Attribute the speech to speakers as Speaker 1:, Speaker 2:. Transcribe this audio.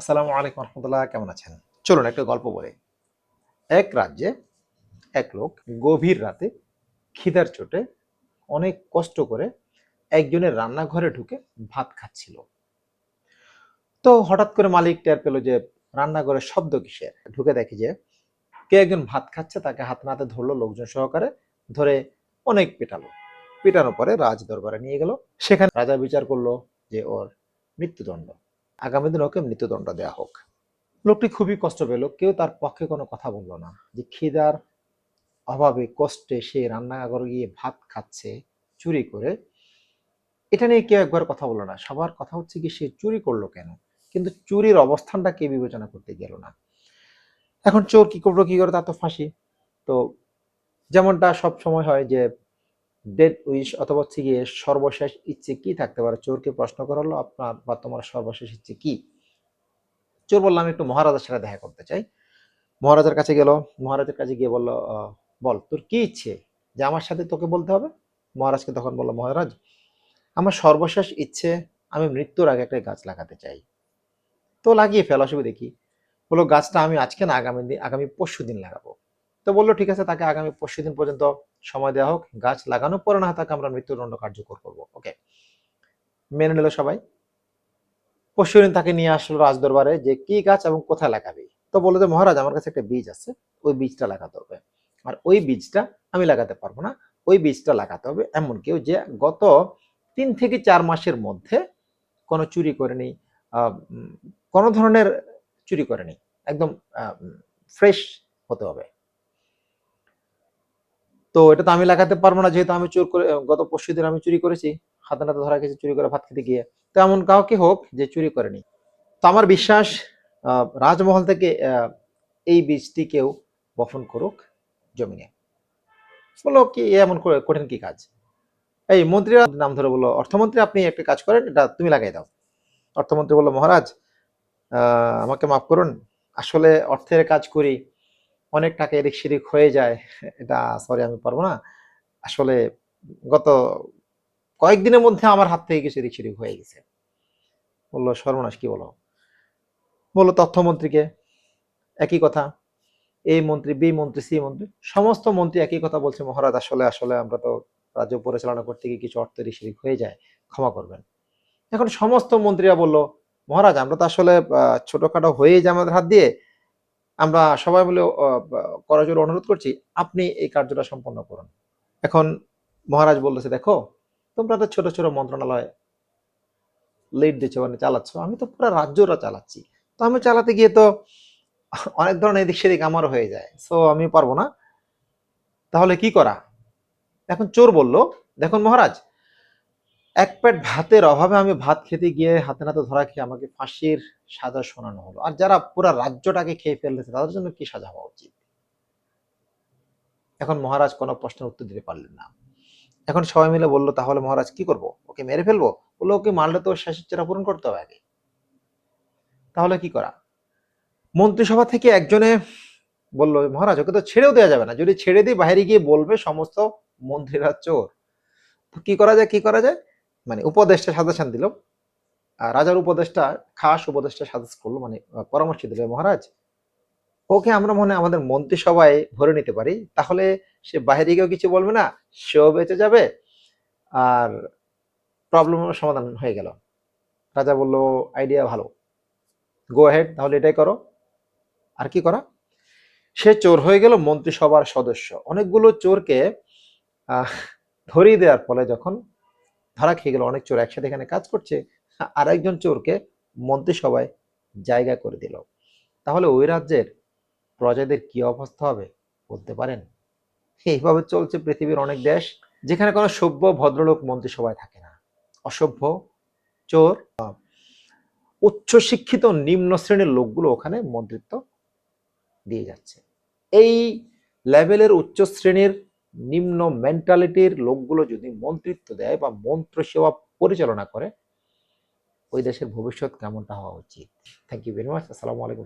Speaker 1: আসসালামু আলাইকুম রহমতুল্লাহ, কেমন আছেন? চলুন একটা গল্প বলি। এক রাজ্যে এক লোক গভীর রাতে খিদার চোটে অনেক কষ্ট করে একজনের রান্নাঘরে ঢুকে ভাত খাচ্ছিল। তো হঠাৎ করে মালিক টের পেল যে রান্নাঘরে শব্দ কিসের। ঢুকে দেখে যে কে একজন ভাত খাচ্ছে, তাকে হাত নাতে ধরলো লোকজন সহকারে, ধরে অনেক পেটালো। পেটানোর পরে রাজ দরবারে নিয়ে গেল। সেখানে রাজা বিচার করলো যে ওর মৃত্যুদণ্ড, আগামী দিন ওকে মৃত্যুদণ্ড দেওয়া হোক। লোকটি খুবই কষ্ট পেল, কেউ তার পক্ষে কোনো কথা বললো না যে খিদার অভাবে কষ্টে সে রান্নাঘরে গিয়ে ভাত খাচ্ছে চুরি করে। এটা নিয়ে কেউ একবার কথা বললো না, সবার কথা হচ্ছে কি সে চুরি করলো কেন, কিন্তু চুরির অবস্থানটা কে বিবেচনা করতে গেল না। এখন চোর কি করলো, কি করে, তার তো ফাঁসি। তো যেমনটা সব সময় হয় যে ডেড উইশ অথবা হচ্ছে গিয়ে সর্বশেষ ইচ্ছে কি থাকতে পারে, চোরকে প্রশ্ন করা হলো আপনার বা তোমার সর্বশেষ ইচ্ছে কি। চোর বললাম একটু মহারাজার সাথে দেখা করতে চাই। মহারাজার কাছে গেল। মহারাজের কাছে গিয়ে বলল, বল তোর কি ইচ্ছে যে আমার সাথে তোকে বলতে হবে। মহারাজকে তখন বলল, মহারাজ আমার সর্বশেষ ইচ্ছে, আমি মৃত্যুর আগে একটা গাছ লাগাতে চাই। তো লাগিয়ে ফেল, অসুবিধা কি। বললো গাছটা আমি আজকে না, আগামী পরশু দিন লাগাবো। তো বললো ঠিক আছে, তাকে আগামী পরশু দিন পর্যন্ত সময় দেওয়া হোক, গাছ লাগানোর পরে না হয় তাকে আমরা মৃত্যুদণ্ড কার্যকর করবো। ওকে, মেনে নিল সবাই। পরশুদিন তাকে নিয়ে আসলো রাজদরবারে যে কি গাছ এবং কোথায় লাগাবি। তো বললো যে মহারাজ আমার কাছে একটা বীজ আছে, ওই বীজটা লাগাতে হবে। আর ওই বীজটা আমি লাগাতে পারবো না, ওই বীজটা লাগাতে হবে এমন কেউ যে গত 3 থেকে 4 মাসের মধ্যে কোনো চুরি করেনি, কোনো ধরনের চুরি করেনি, একদম ফ্রেশ হতে হবে। তো এটা তো আমি লাগাতে পারবো না, যেহেতু আমি চোর করে গত পরশুদিন আমি চুরি করেছি, হাতে নাতে ধরা গেছে চুরি করে ভাত খেতে গিয়ে। তো এমন কাউকে হোক যে চুরি করেনি। তো আমার বিশ্বাস রাজমহল থেকে এই বীজটি কেউ বপন করুক জমিনে। বললো কি এমন কঠিন কি কাজ। এই মন্ত্রীরা নাম ধরে বললো, অর্থমন্ত্রী আপনি একটা কাজ করেন, এটা তুমি লাগাই দাও। অর্থমন্ত্রী বললো, মহারাজ আমাকে মাফ করুন, আসলে অর্থের কাজ করি, অনেক টাকা এদিক সেদিক হয়ে যায়, এটা সরি আমি পারবো না। আসলে গত কয়েকদিনের মধ্যে আমার হাত থেকে কিছু এদিক সেদিক হয়ে গেছে। বললো সর্বনাশ, কি বলো। বললো তথ্যমন্ত্রীকে একই কথা, এই মন্ত্রী, বি মন্ত্রী, সি মন্ত্রী, সমস্ত মন্ত্রী একই কথা বলছে, মহারাজ আসলে আসলে আমরা তো রাজ্য পরিচালনা করতে গিয়ে কিছু অর্থের শিরিক হয়ে যায়, ক্ষমা করবেন। এখন সমস্ত মন্ত্রীরা বলল, মহারাজ আমরা তো আসলে ছোটখাটো হয়েই যায় আমাদের হাত দিয়ে, আমরা সবাই মিলে করজোড়ে অনুরোধ করছি আপনি এই কার্যটা সম্পন্ন করুন। এখন মহারাজ বলতেছে, দেখো তোমরা তো ছোট ছোট মন্ত্রণালয় লিড দিচ্ছ, মানে চালাচ্ছ, আমি তো পুরো রাজ্যটা চালাচ্ছি। তো আমি চালাতে গিয়ে তো অনেক ধরনের এদিক সেদিক আমারও হয়ে যায়, সো আমি পারবো না। তাহলে কি করা। এখন চোর বলল, দেখুন মহারাজ, এক পেট ভাতের অভাবে আমি ভাত খেতে গিয়ে হাতে নাতে ধরা খেয়ে আমাকে ফাঁসির সাজা শোনানো হলো, আর যারা পুরা রাজ্যটাকে খেয়ে ফেলেছে তাদের জন্য কি সাজা হওয়া উচিত। এখন মহারাজ কোনো প্রশ্নের উত্তর দিতে পারলেন না। এখন সবাই মিলে বললো, তাহলে মহারাজ কি করব, ওকে মেরে ফেলবো। বললো ওকে মারলে তো শেষের চেরা পূরণ করতে হবে আগে, তাহলে কি করা। মন্ত্রিসভা থেকে একজনে বললো, মহারাজ ওকে তো ছেড়েও দেওয়া যাবে না, যদি ছেড়ে দিই বাইরে গিয়ে বলবে সমস্ত মন্ত্রীরা চোর। তো কি করা যায়, কি করা যায়, মানে উপদেষ্টা সাজেশন দিল। রাজার উপদেষ্টা, খাস উপদেষ্টা সাজেস্ট করলো, মানে পরামর্শ দিল, মহারাজ ওকে আমরা মনে হয় আমাদের মন্ত্রিসভায় ভরে নিতে পারি, তাহলে সে বাইরে গিয়েও কিছু বলবে না, সেও বেঁচে যাবে, আর প্রবলেমের সমাধান হয়ে গেল। রাজা বলল, আইডিয়া ভালো, গো হেড, তাহলে এটাই করো। আর কি করা। সে চোর হয়ে গেল মন্ত্রিসভার সদস্য। অনেকগুলো চোরকে আহ ধরিয়ে দেওয়ার ফলে যখন ধরা খেয়ে গেল, অনেক চোর একসাথে এখানে কাজ করছে, আর একজন চোরকে মন্ত্রিসভায় জায়গা করে দিল। তাহলে ওই রাজ্যের প্রজাদের কি অবস্থা হবে বলতে পারেন। এইভাবে চলছে পৃথিবীর অনেক দেশ, যেখানে কোনো সভ্য ভদ্রলোক মন্ত্রিসভায় থাকে না, অসভ্য, চোর, উচ্চ শিক্ষিত নিম্ন শ্রেণীর লোকগুলো ওখানে মন্ত্রিত্ব দিয়ে যাচ্ছে। এই লেভেলের উচ্চ শ্রেণীর নিম্ন মেন্টালিটির লোকগুলো যদি মন্ত্রিত্ব দেয় বা মন্ত্র সেবা পরিচালনা করে, ওই দেশের ভবিষ্যৎ কেমনটা হওয়া উচিত। Thank you very much. আসসালামু আলাইকুম।